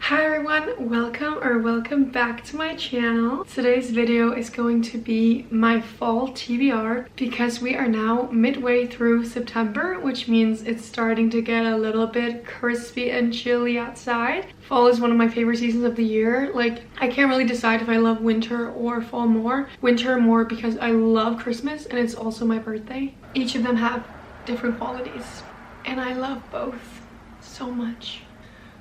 Hi everyone, welcome back to my channel. Today's video is going to be my fall TBR because we are now midway through September, which means it's starting to get a little bit crispy and chilly outside. Fall is one of my favorite seasons of the year. Like, I can't really decide if I love winter or fall more. Winter more because I love Christmas and it's also my birthday. Each of them have different qualities and I love both so much.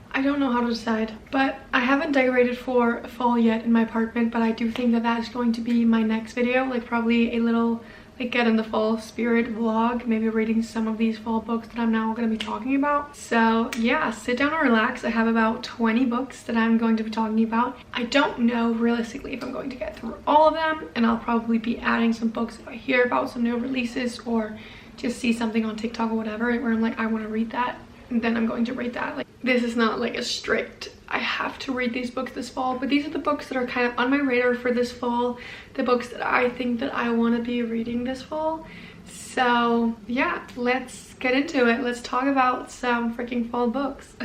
I don't know how to decide, but I haven't decorated for fall yet in my apartment, but I do think that that's going to be my next video, like probably a little like get in the fall spirit vlog, maybe reading some of these fall books that I'm now going to be talking about. So yeah, sit down and relax. I have about 20 books that I'm going to be talking about. I don't know realistically if I'm going to get through all of them, and I'll probably be adding some books if I hear about some new releases or just see something on TikTok or whatever where I'm like, I want to read that, and then I'm going to read that. Like, this is not like a strict I have to read these books this fall, but these are the books that are kind of on my radar for this fall, the books that I think that I want to be reading this fall. So yeah, let's get into it. Let's talk about some freaking fall books.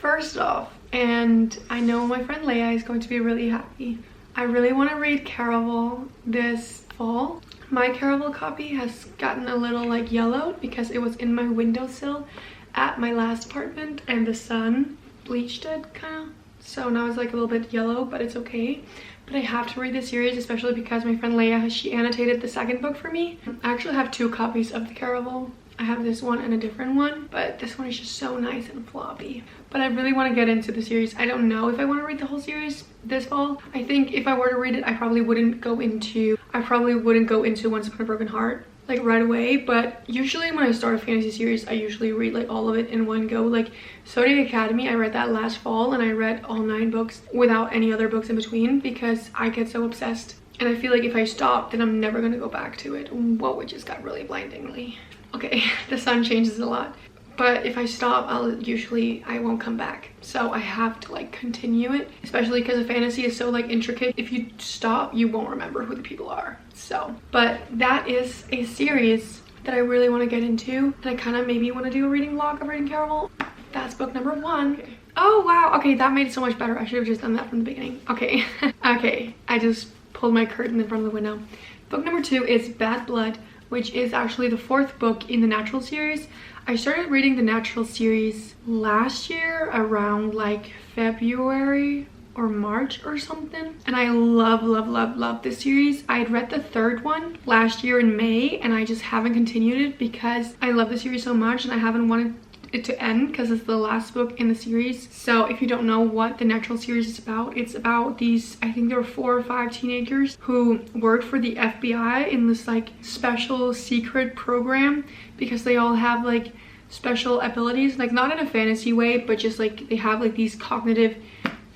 First off, and I know my friend Leia is going to be really happy, I really want to read Caraval this fall. My Caraval copy has gotten a little like yellowed because it was in my windowsill at my last apartment and the sun bleached it kind of, so now it's like a little bit yellow, but it's okay. But I have to read the series, especially because my friend Leia, she annotated the second book for me. I actually have two copies of the Caraval. I have this one and a different one, but this one is just so nice and floppy. But I really want to get into the series. I don't know if I want to read the whole series this fall. I think if I were to read it, I probably wouldn't go into Once Upon a Broken Heart like right away, but usually when I start a fantasy series, I usually read like all of it in one go. Like Zodiac Academy, I read that last fall and I read all 9 books without any other books in between because I get so obsessed, and I feel like if I stop then I'm never gonna go back to it. Whoa, it just got really blindingly. Okay, the sun changes a lot, but if I stop, I won't come back. So I have to like continue it, especially because the fantasy is so like intricate. If you stop, you won't remember who the people are. So, but that is a series that I really want to get into, and I kind of maybe want to do a reading vlog of reading Caraval. That's book number 1. Okay. Oh wow, okay, that made it so much better. I should have just done that from the beginning. Okay. Okay, I just pulled my curtain in front of the window. Book number 2 is Bad Blood, which is actually the 4th book in the Natural series. I started reading the Natural series last year around like February or March or something, and I love this series. I had read the 3rd one last year in May and I just haven't continued it because I love the series so much and I haven't wanted it to end because it's the last book in the series. So if you don't know what the Natural series is about, it's about these, I think there were 4 or 5 teenagers who work for the FBI in this like special secret program because they all have like special abilities, like not in a fantasy way, but just like they have like these cognitive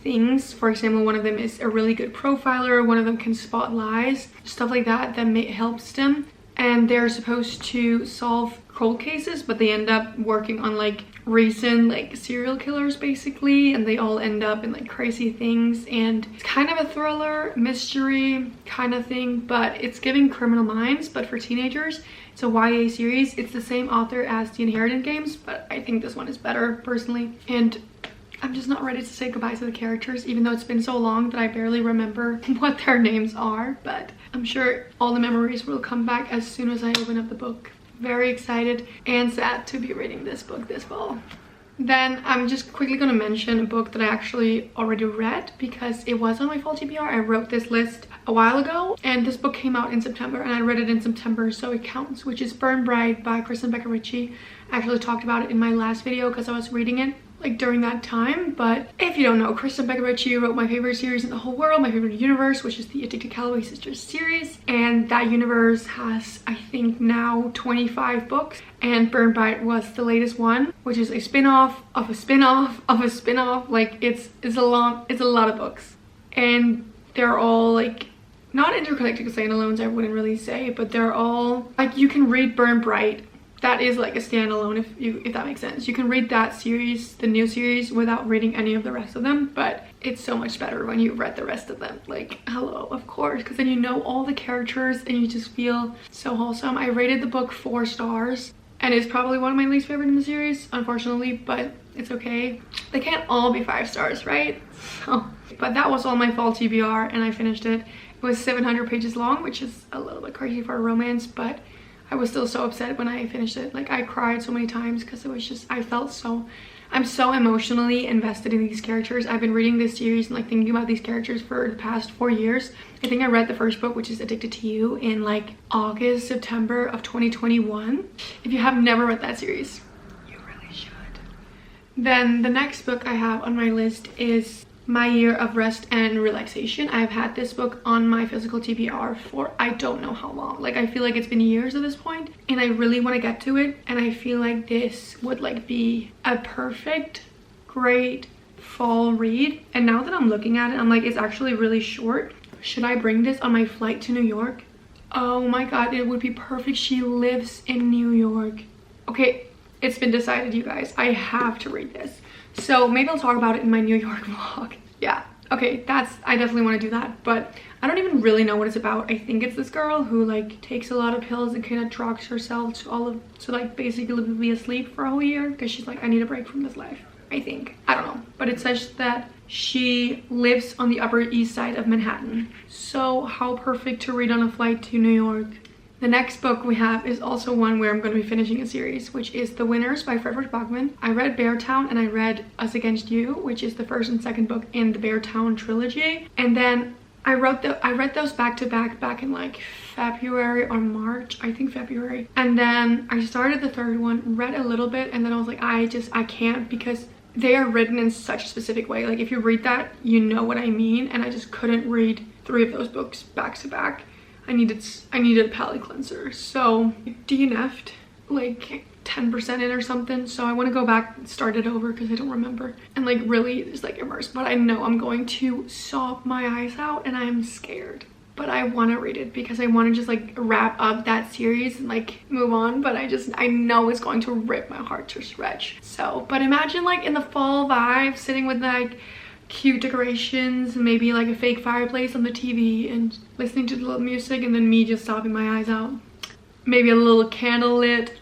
things. For example, one of them is a really good profiler, one of them can spot lies, stuff like that helps them, and they're supposed to solve cold cases, but they end up working on like recent like serial killers basically, and they all end up in like crazy things, and it's kind of a thriller mystery kind of thing, but it's giving Criminal Minds but for teenagers. It's a YA series. It's the same author as the Inheritance Games, but I think this one is better personally, and I'm just not ready to say goodbye to the characters, even though it's been so long that I barely remember what their names are, but I'm sure all the memories will come back as soon as I open up the book. Very excited and sad to be reading this book this fall. Then I'm just quickly going to mention a book that I actually already read because it was on my fall TBR. I wrote this list a while ago and this book came out in September and I read it in September, so it counts, which is Burn Bright by Kristen Becker-Ritchie. I actually talked about it in my last video because I was reading it like during that time. But if you don't know, Kristen Becker-Ritchie wrote my favorite series in the whole world, my favorite universe, which is the Addicted Calloway Sisters series, and that universe has I think now 25 books, and Burn Bright was the latest one, which is a spin-off of a spin-off of a spin-off. Like it's a lot of books, and they're all like not interconnected standalones, I wouldn't really say, but they're all like, you can read Burn Bright, that is like a standalone, if that makes sense. You can read that series, the new series, without reading any of the rest of them, but it's so much better when you read the rest of them. Like, hello, of course, because then you know all the characters and you just feel so wholesome. I rated the book 4 stars and it's probably one of my least favorite in the series, unfortunately, but It's okay. They can't all be 5 stars, right? So, but that was all my fall TBR, and I finished it. It was 700 pages long, which is a little bit crazy for a romance, but I was still so upset when I finished it. Like, I cried so many times because it was just, I'm so emotionally invested in these characters. I've been reading this series and like thinking about these characters for the past 4 years. I think I read the first book, which is Addicted to You, in like August, September of 2021. If you have never read that series, you really should. Then the next book I have on my list is My Year of Rest and Relaxation. I've had this book on my physical TBR for I don't know how long. Like, I feel like it's been years at this point, and I really want to get to it, and I feel like this would like be a perfect, great fall read. And now that I'm looking at it, I'm like, it's actually really short. Should I bring this on my flight to New York? Oh my god, it would be perfect. She lives in New York. Okay, it's been decided, you guys. I have to read this. So maybe I'll talk about it in my New York vlog. Yeah, okay, I definitely want to do that, but I don't even really know what it's about. I think it's this girl who like takes a lot of pills and kind of drugs herself to like basically be asleep for a whole year because she's like, I need a break from this life, I think. I don't know, but it says that she lives on the Upper East Side of Manhattan. So how perfect to read on a flight to New York. The next book we have is also one where I'm going to be finishing a series, which is The Winners by Frederick Bachman. I read Beartown and I read Us Against You, which is the first and second book in the Beartown trilogy. And then I read those back to back in like February or March, I think February. And then I started the third one, read a little bit, and then I was like, I can't, because they are written in such a specific way. Like, if you read that, you know what I mean. And I just couldn't read 3 of those books back to back. I needed a palate cleanser. So DNF'd like 10% in or something. So I want to go back and start it over because I don't remember. And like really just like immersed. But I know I'm going to sob my eyes out and I'm scared. But I want to read it because I want to just like wrap up that series and like move on. But I know it's going to rip my heart to shreds. So, but imagine like in the fall vibe, sitting with like cute decorations, maybe like a fake fireplace on the TV and listening to the little music, and then me just sobbing my eyes out. Maybe a little candle lit.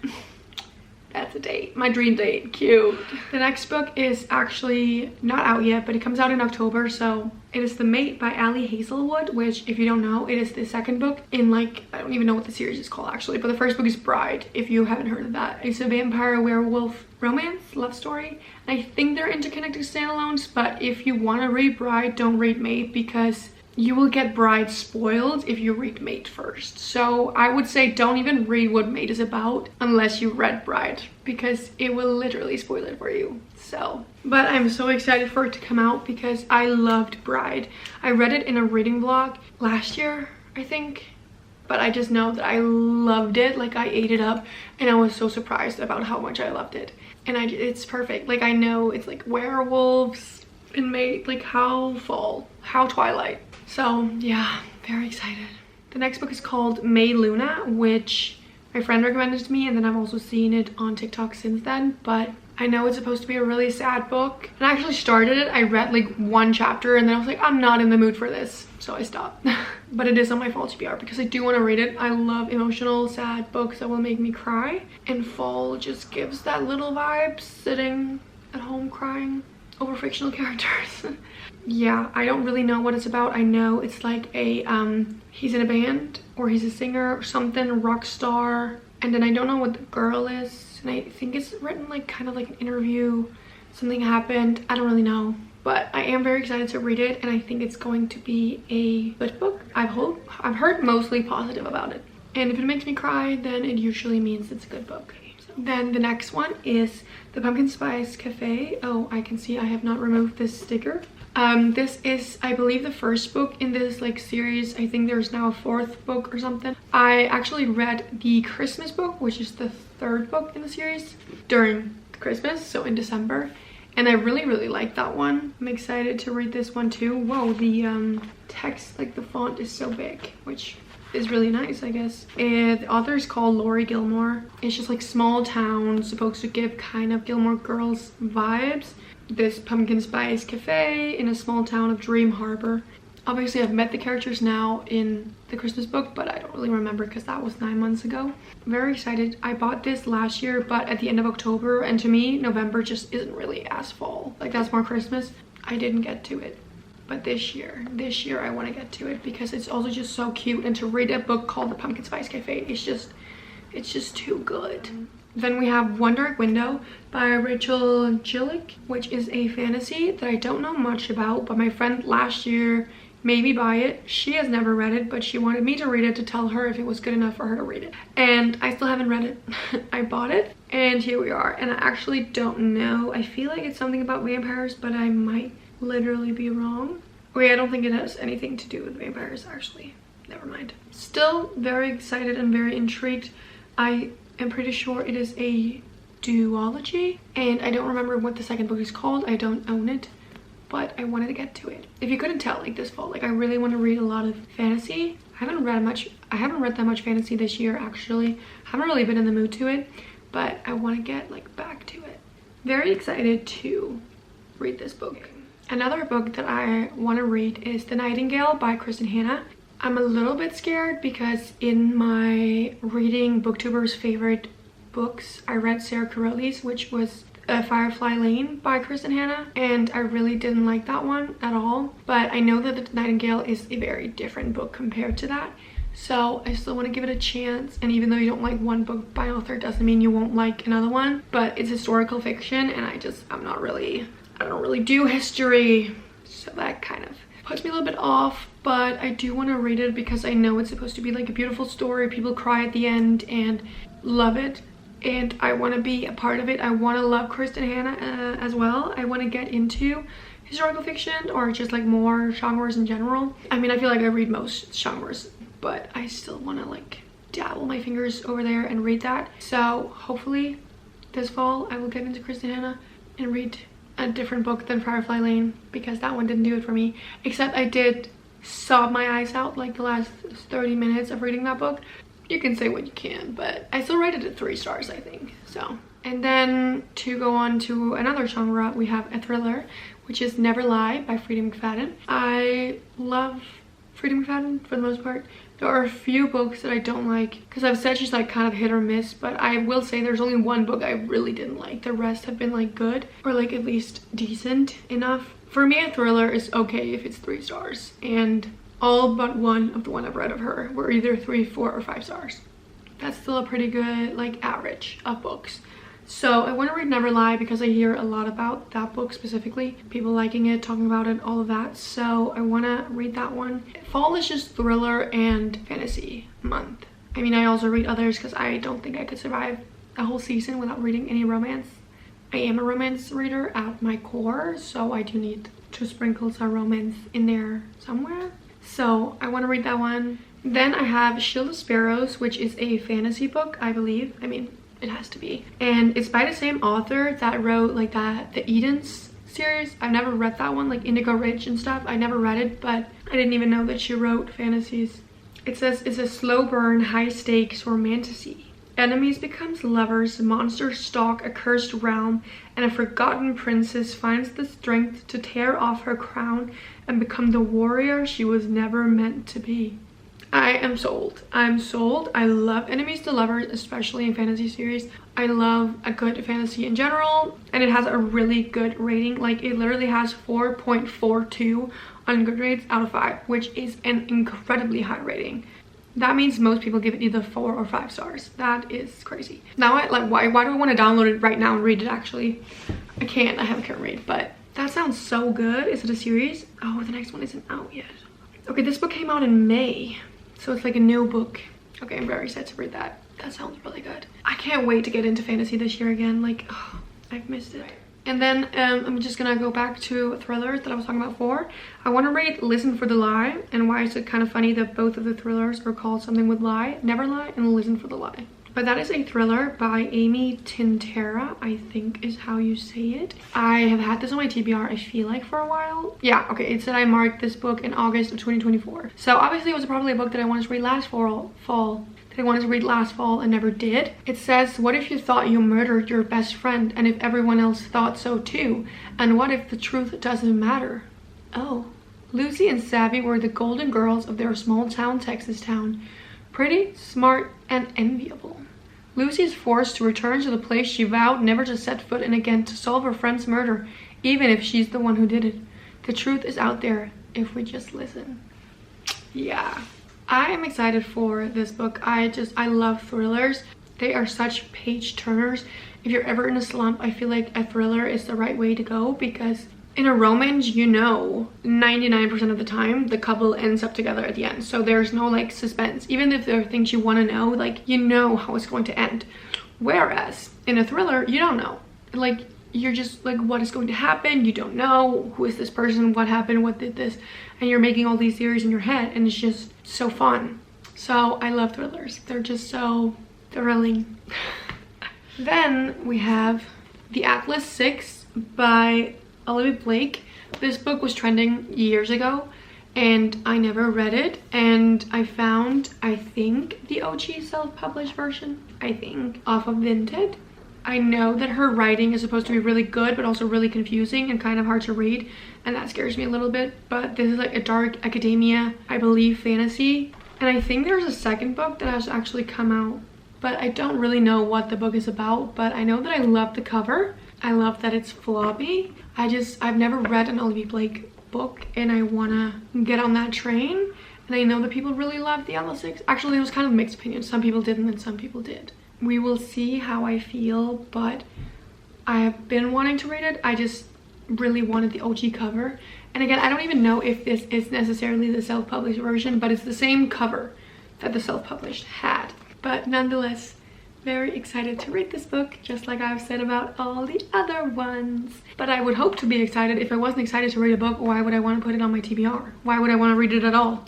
That's a date, my dream date. Cute. The next book is actually not out yet, but it comes out in October. So it is The Mate by Ali Hazelwood, which, if you don't know, it is the second book in like, I don't even know what the series is called actually, but the first book is Bride, if you haven't heard of that. It's a vampire werewolf romance love story. I think they're interconnected standalones, but if you want to read Bride, don't read Mate, because you will get Bride spoiled if you read Mate first. So I would say don't even read what Mate is about unless you read Bride, because it will literally spoil it for you. So, but I'm so excited for it to come out because I loved Bride. I read it in a reading vlog last year, I think, but I just know that I loved it. Like, I ate it up and I was so surprised about how much I loved it. And it's perfect. Like, I know it's like werewolves and Mate, like how fall, how Twilight. So yeah, very excited. The next book is called May Luna, which my friend recommended to me, and then I've also seen it on TikTok since then. But I know it's supposed to be a really sad book, and I actually started it. I read like 1 chapter and then I was like, I'm not in the mood for this, so I stopped. But it is on my fall TBR because I do want to read it. I love emotional sad books that will make me cry, and fall just gives that little vibe, sitting at home crying over fictional characters. Yeah, I don't really know what it's about. I know it's like a he's in a band, or he's a singer or something, rock star, and then I don't know what the girl is, and I think it's written like kind of like an interview, something happened, I don't really know. But I am very excited to read it, and I think it's going to be a good book. I've heard mostly positive about it, and if it makes me cry, then it usually means it's a good book. Then the next one is The Pumpkin Spice Cafe. Oh, I can see I have not removed this sticker. This is, I believe, the first book in this like series. I think there's now a 4th book or something. I actually read the Christmas book, which is the 3rd book in the series, during Christmas, so in December. And I really liked that one. I'm excited to read this one too. Whoa, the text, like the font is so big, which is really nice, I guess. And the author is called Laurie Gilmore. It's just like small town, supposed to give kind of Gilmore Girls vibes. This pumpkin spice cafe in a small town of Dream Harbor. Obviously, I've met the characters now in the Christmas book, but I don't really remember because that was 9 months ago. I'm very excited. I bought this last year, but at the end of October, and to me, November just isn't really as fall. Like, that's more Christmas. I didn't get to it. But this year I want to get to it because it's also just so cute. And to read a book called The Pumpkin Spice Cafe, it's just too good. Then we have One Dark Window by Rachel Gillick, which is a fantasy that I don't know much about, but my friend last year made me buy it. She has never read it, but she wanted me to read it to tell her if it was good enough for her to read it. And I still haven't read it. I bought it, and here we are. And I actually don't know. I feel like it's something about vampires, but I might literally be wrong. Wait, I don't think it has anything to do with vampires, actually. Never mind. Still very excited and very intrigued. I am pretty sure it is a duology, and I don't remember what the second book is called. I don't own it, but I wanted to get to it. If you couldn't tell, like, this fall, like, I really want to read a lot of fantasy. I haven't read that much fantasy this year, actually. I haven't really been in the mood to it, but I want to get, like, back to it. Very excited to read this book. Another book that I want to read is The Nightingale by Kristen Hanna. I'm a little bit scared because in my reading booktuber's favorite books, I read Sarah Carelli's, which was Firefly Lane by Kristen Hanna, and I really didn't like that one at all. But I know that The Nightingale is a very different book compared to that, so I still want to give it a chance. And even though you don't like one book by an author, doesn't mean you won't like another one. But it's historical fiction, and I don't really do history, so that kind of puts me a little bit off. But I do want to read it because I know it's supposed to be like a beautiful story. People cry at the end and love it, and I want to be a part of it. I want to love Kristen Hanna as well. I want to get into historical fiction or just like more genres in general. I mean, I feel like I read most genres, but I still want to like dabble my fingers over there and read that. So hopefully this fall I will get into Kristen Hanna and read a different book than Firefly Lane, because that one didn't do it for me. Except I did sob my eyes out like the last 30 minutes of reading that book. You can say what you can, but I still rated it 3 stars, I think. So, and then to go on to another genre, we have a thriller, which is Never Lie by Freida McFadden. I love Freida McFadden for the most part. There are a few books that I don't like, because I've said she's like kind of hit or miss, but I will say there's only one book I really didn't like. The rest have been like good, or like at least decent enough. For me, a thriller is okay if it's 3 stars, and all but one of the one I've read of her were either 3, 4, or 5 stars. That's still a pretty good like average of books. So I want to read Never Lie because I hear a lot about that book specifically, people liking it, talking about it, all of that. So I want to read that one. Fall is just thriller and fantasy month. I mean, I also read others because I don't think I could survive a whole season without reading any romance. I am a romance reader at my core, so I do need to sprinkle some romance in there somewhere. So I want to read that one. Then I have Shield of Sparrows, which is a fantasy book, I believe. I mean, it has to be. And it's by the same author that wrote like the Edens series. I've never read that one, like Indigo Ridge and stuff. I never read it, but I didn't even know that she wrote fantasies. It says it's a slow burn, high stakes romantasy. Enemies becomes lovers, monsters stalk a cursed realm, and a forgotten princess finds the strength to tear off her crown and become the warrior she was never meant to be. I am sold. I'm sold. I love enemies to lovers, especially in fantasy series. I love a good fantasy in general, and it has a really good rating. Like, it literally has 4.42 on Goodreads out of 5, which is an incredibly high rating. That means most people give it either 4 or 5 stars. That is crazy. Now why do I want to download it right now and read it? Actually, I can't. I can't read, but that sounds so good. Is it a series? Oh, the next one isn't out yet. Okay, this book came out in May, so it's like a new book. Okay, I'm very excited to read that. That sounds really good. I can't wait to get into fantasy this year again. Like, oh, I've missed it. And then I'm just gonna go back to thrillers that I was talking about before. I want to read Listen for the Lie. And why is it kind of funny that both of the thrillers are called something with lie? Never Lie and Listen for the Lie. But that is a thriller by Amy Tintera, I think is how you say it. I have had this on my TBR, I feel like, for a while. Yeah, okay, it said I marked this book in August of 2024. So obviously it was probably a book that I wanted to read last fall. That I wanted to read last fall and never did. It says, what if you thought you murdered your best friend and if everyone else thought so too? And what if the truth doesn't matter? Oh, Lucy and Savvy were the golden girls of their small town, Texas town. Pretty, smart, and enviable. Lucy is forced to return to the place she vowed never to set foot in again to solve her friend's murder, even if she's the one who did it. The truth is out there if we just listen. Yeah, I am excited for this book. I love thrillers. They are such page turners. If you're ever in a slump, I feel like a thriller is the right way to go, because in a romance, you know, 99% of the time the couple ends up together at the end. So there's no like suspense. Even if there are things you want to know, like you know how it's going to end. Whereas in a thriller, you don't know. Like you're just like, what is going to happen? You don't know. Who is this person? What happened? What did this? And you're making all these theories in your head, and it's just so fun. So I love thrillers. They're just so thrilling. Then we have The Atlas 6 by Olivia Blake. This book was trending years ago and I never read it, and I found, I think, the OG self-published version, I think, off of Vinted. I know that her writing is supposed to be really good but also really confusing and kind of hard to read, and that scares me a little bit. But this is like a dark academia, I believe, fantasy, and I think there's a second book that has actually come out, but I don't really know what the book is about. But I know that I love the cover. I love that it's floppy. I've never read an Olivia Blake book, and I wanna get on that train. And I know that people really love the Atlas 6. Actually, it was kind of mixed opinions. Some people didn't and some people did. We will see how I feel, but I have been wanting to read it. I just really wanted the OG cover. And again, I don't even know if this is necessarily the self-published version, but it's the same cover that the self-published had. But nonetheless, very excited to read this book, just like I've said about all the other ones. But I would hope to be excited. If I wasn't excited to read a book, why would I want to put it on my TBR? Why would I want to read it at all?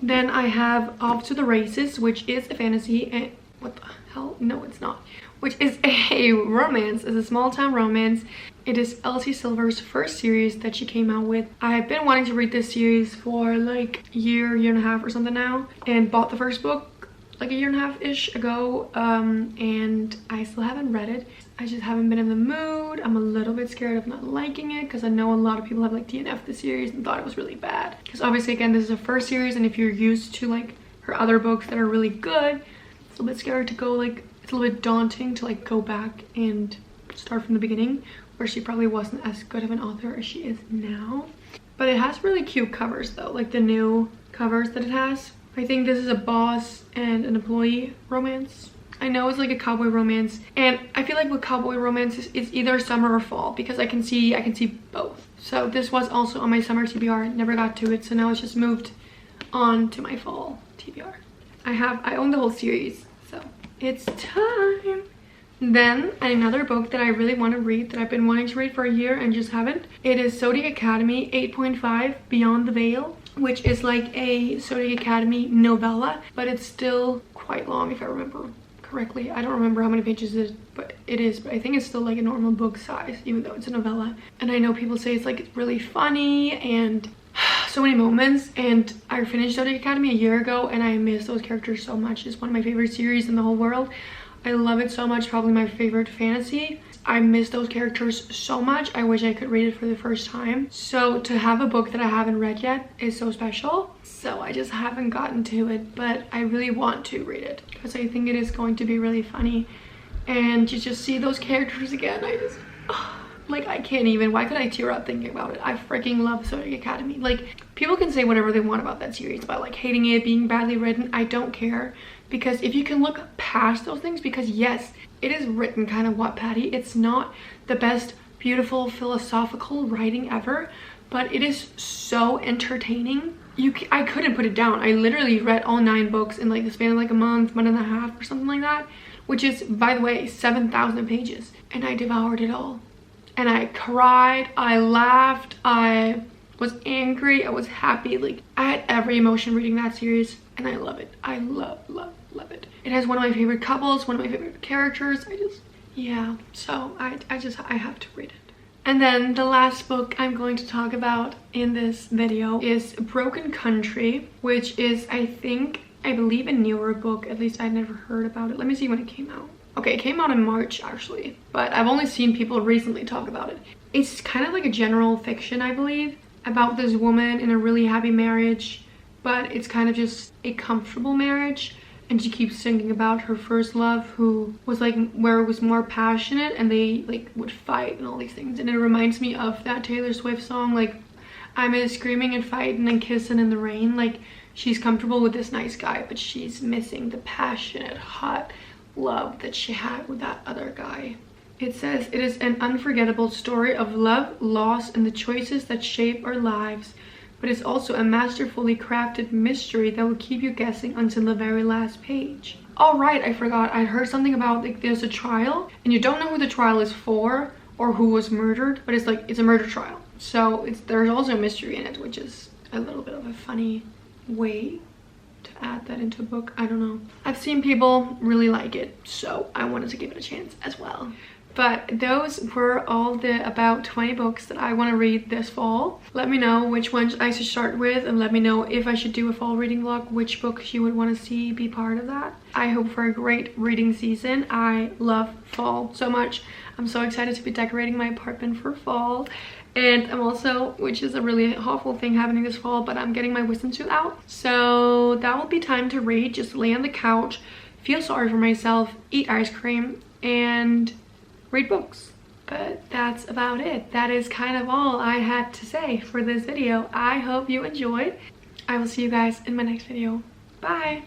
Then I have Off to the Races, which is a fantasy, and what the hell? No, it's not. Which is a romance. It's a small town romance. It is Elsie Silver's first series that she came out with. I have been wanting to read this series for like a year and a half or something now, and bought the first book like a year and a half-ish ago, and I still haven't read it. I just haven't been in the mood. I'm a little bit scared of not liking it, because I know a lot of people have like DNF'd the series and thought it was really bad. Because obviously, again, this is a first series, and if you're used to like her other books that are really good, it's a little bit scary to go, like, it's a little bit daunting to like go back and start from the beginning, where she probably wasn't as good of an author as she is now. But it has really cute covers though, like the new covers that it has. I think this is a boss and an employee romance. I know it's like a cowboy romance, and I feel like with cowboy romances, it's either summer or fall, because I can see both. So this was also on my summer TBR, never got to it, so now it's just moved on to my fall TBR. I own the whole series, so it's time. Then another book that I really want to read, that I've been wanting to read for a year and just haven't. It is Zodiac Academy 8.5 Beyond the Veil, which is like a Zodiac Academy novella, but it's still quite long if I remember correctly. I don't remember how many pages it is, but I think it's still like a normal book size, even though it's a novella. And I know people say it's like it's really funny and so many moments, and I finished Zodiac Academy a year ago and I miss those characters so much. It's one of my favorite series in the whole world. I love it so much, probably my favorite fantasy. I miss those characters so much. I wish I could read it for the first time. So to have a book that I haven't read yet is so special. So I just haven't gotten to it, but I really want to read it because I think it is going to be really funny. And to just see those characters again, like, I can't even. Why could I tear up thinking about it? I freaking love Zodiac Academy. Like, people can say whatever they want about that series, about like hating it, being badly written. I don't care, because if you can look past those things, because yes, it is written kind of Wattpad-y. It's not the best beautiful philosophical writing ever, but it is so entertaining. I couldn't put it down. I literally read all 9 books in like the span of like a month and a half or something like that, which is, by the way, 7,000 pages, and I devoured it all. And I cried, I laughed, I was angry, I was happy. Like, I had every emotion reading that series, and I love it. I love it. It has one of my favorite couples, one of my favorite characters. Yeah, so I have to read it. And then the last book I'm going to talk about in this video is Broken Country, which is, I believe, a newer book. At least I'd never heard about it. Let me see when it came out. Okay, it came out in March actually, but I've only seen people recently talk about it. It's kind of like a general fiction, I believe. about this woman in a really happy marriage, but it's kind of just a comfortable marriage. And she keeps thinking about her first love, who was like where it was more passionate and they like would fight and all these things. And it reminds me of that Taylor Swift song, like I'm screaming and fighting and kissing in the rain. Like she's comfortable with this nice guy, but she's missing the passionate, hot love that she had with that other guy. It says, it is an unforgettable story of love, loss, and the choices that shape our lives. But it's also a masterfully crafted mystery that will keep you guessing until the very last page. Oh right, I forgot. I heard something about like there's a trial and you don't know who the trial is for or who was murdered, but it's like it's a murder trial. So there's also a mystery in it, which is a little bit of a funny way to add that into a book. I don't know. I've seen people really like it, so I wanted to give it a chance as well. But those were all the about 20 books that I want to read this fall. Let me know which ones I should start with, and let me know if I should do a fall reading vlog, which books you would want to see be part of that. I hope for a great reading season. I love fall so much. I'm so excited to be decorating my apartment for fall. And I'm also, which is a really awful thing happening this fall, but I'm getting my wisdom tooth out. So that will be time to read, just lay on the couch, feel sorry for myself, eat ice cream, and read books. But that's about it. That is kind of all I had to say for this video. I hope you enjoyed. I will see you guys in my next video. Bye!